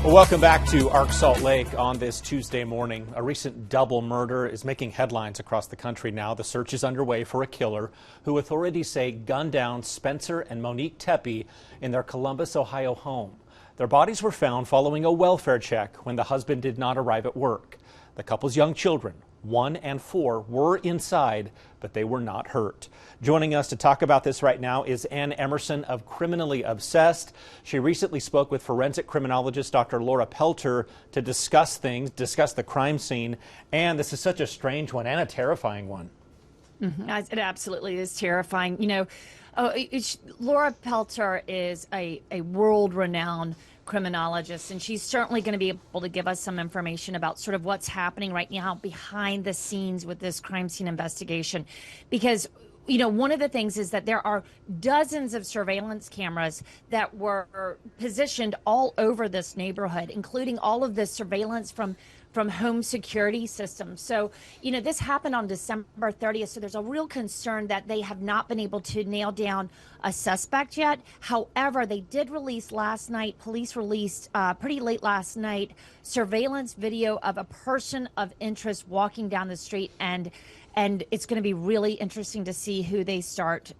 Well, welcome back to Ark Salt Lake on this Tuesday morning. A recent double murder is making headlines across the country now. The search is underway for a killer who authorities say gunned down Spencer and Monique Tepe in their Columbus, Ohio home. Their bodies were found following a welfare check when the husband did not arrive at work. The couple's young children, 1 and 4, were inside, but they were not hurt. Joining us to talk about this right now is Emerson of Criminally Obsessed. She recently spoke with forensic criminologist Dr. Laura Pelter to discuss the crime scene. And this is such a strange one and a terrifying one. It absolutely is terrifying. You know, Laura Pelter is a world-renowned criminologist, and she's certainly going to be able to give us some information about sort of what's happening right now behind the scenes with this crime scene investigation. Because, you know, one of the things is that there are dozens of surveillance cameras that were positioned all over this neighborhood, including all of the surveillance from home security systems. So, you know, this happened on December 30th. So there's a real concern that they have not been able to nail down a suspect yet. However, they did release last night, police released pretty late last night, surveillance video of a person of interest walking down the street. And it's going to be really interesting to see who they start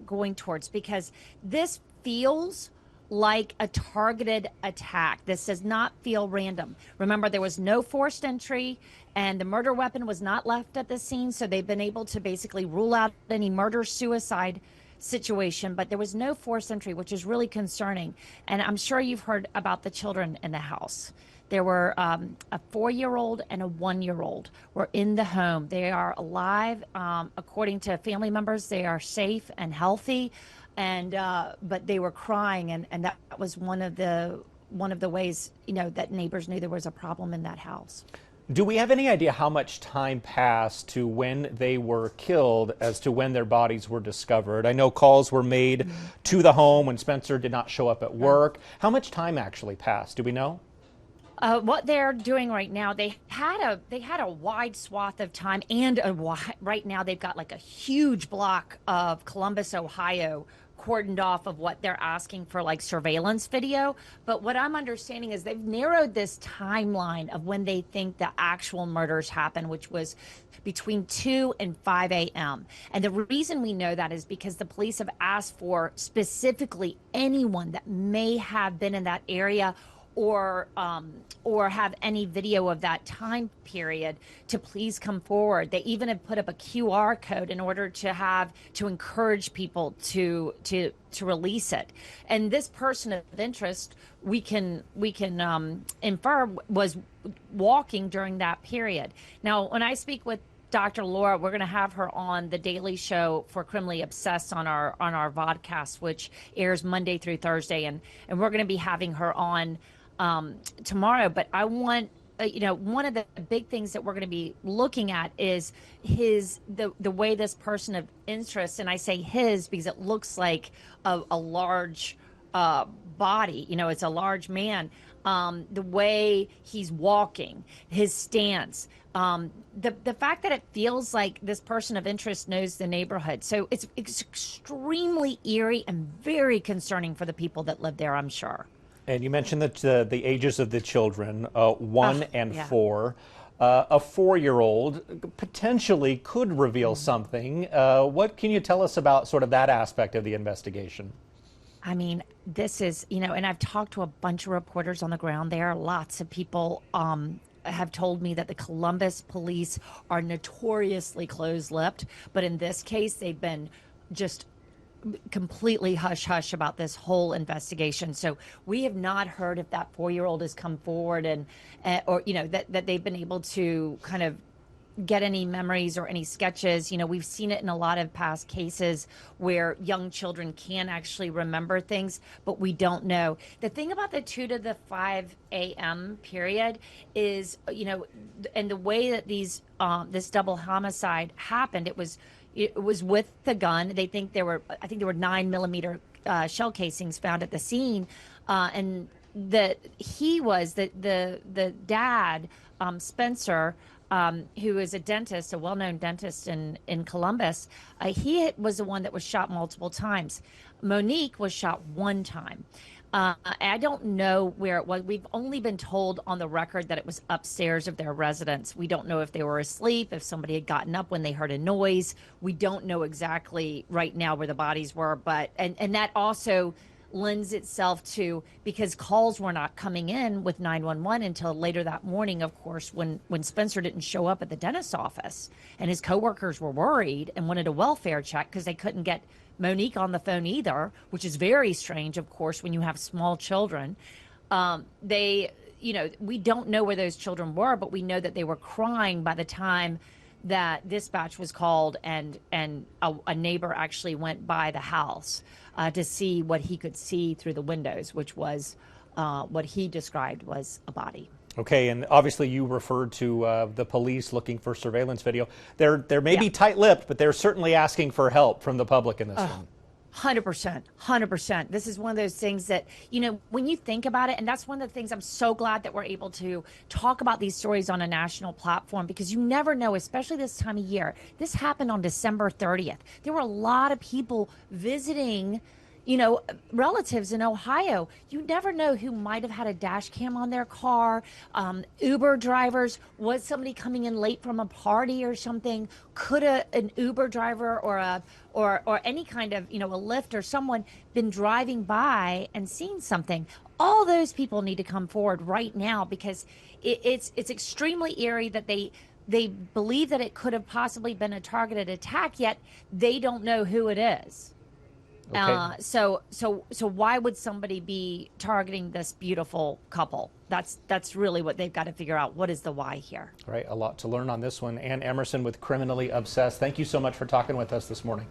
going towards, because this feels like a targeted attack. This does not feel random. Remember, there was no forced entry and the murder weapon was not left at the scene. So they've been able to basically rule out any murder-suicide situation, but there was no forced entry, which is really concerning. And I'm sure you've heard about the children in the house. There were a 4-year-old and a 1-year-old were in the home. They are alive. According to family members, they are safe and healthy. And but they were crying, and that was one of the ways, you know, that neighbors knew there was a problem in that house. Do we have any idea how much time passed to when they were killed as to when their bodies were discovered? I know calls were made to the home when Spencer did not show up at work. How much time actually passed? Do we know? What they're doing right now, they had a wide swath of time, and right now they've got like a huge block of Columbus, Ohio, cordoned off of what they're asking for, like surveillance video. But what I'm understanding is they've narrowed this timeline of when they think the actual murders happened, which was between 2 and 5 a.m. And the reason we know that is because the police have asked for specifically anyone that may have been in that area or have any video of that time period to please come forward. They even have put up a QR code in order to encourage people to release it. And this person of interest, we can infer, was walking during that period. Now, when I speak with Dr. Laura, we're going to have her on the Daily Show for Criminally Obsessed on our vodcast, which airs Monday through Thursday, and we're going to be having her on tomorrow. But I want, you know, one of the big things that we're going to be looking at is the way this person of interest, and I say his because it looks like a large body, you know, it's a large man, the way he's walking, his stance, the fact that it feels like this person of interest knows the neighborhood. So it's extremely eerie and very concerning for the people that live there, I'm sure. And you mentioned that the ages of the children, 1 and 4. A 4-year-old potentially could reveal something. What can you tell us about sort of that aspect of the investigation? I mean, this is, you know, and I've talked to a bunch of reporters on the ground there. Lots of people have told me that the Columbus police are notoriously close-lipped, but in this case, they've been just completely hush-hush about this whole investigation. So we have not heard if that 4-year-old has come forward and or, you know, that they've been able to kind of get any memories or any sketches. You know, we've seen it in a lot of past cases where young children can actually remember things, but we don't know. The thing about the 2 to the 5 a.m. period is, you know, and the way that these this double homicide happened, it was with the gun. They think I think there were 9mm shell casings found at the scene, and the dad, Spencer, who is a dentist, a well-known dentist in Columbus. He was the one that was shot multiple times. Monique was shot one time. I don't know where it was. We've only been told on the record that it was upstairs of their residence. We don't know if they were asleep, if somebody had gotten up when they heard a noise. We don't know exactly right now where the bodies were, but and that also lends itself to, because calls were not coming in with 911 until later that morning, of course, when Spencer didn't show up at the dentist's office, and his coworkers were worried and wanted a welfare check because they couldn't get Monique on the phone either, which is very strange, of course, when you have small children. We don't know where those children were, but we know that they were crying by the time that dispatch was called, and a neighbor actually went by the house to see what he could see through the windows, which was what he described was a body. Okay, and obviously you referred to the police looking for surveillance video. They're maybe tight-lipped, but they're certainly asking for help from the public in this one. 100%, 100%. This is one of those things that, when you think about it, and that's one of the things I'm so glad that we're able to talk about these stories on a national platform, because you never know, especially this time of year. This happened on December 30th. There were a lot of people visiting relatives in Ohio. You never know who might have had a dash cam on their car. Uber drivers, was somebody coming in late from a party or something? Could an Uber driver or any kind of, a Lyft or someone been driving by and seen something? All those people need to come forward right now, because it's extremely eerie that they believe that it could have possibly been a targeted attack, yet they don't know who it is. Okay. So why would somebody be targeting this beautiful couple? That's really what they've got to figure out. What is the why here? All right, a lot to learn on this one. Ann Emerson with Criminally Obsessed. Thank you so much for talking with us this morning.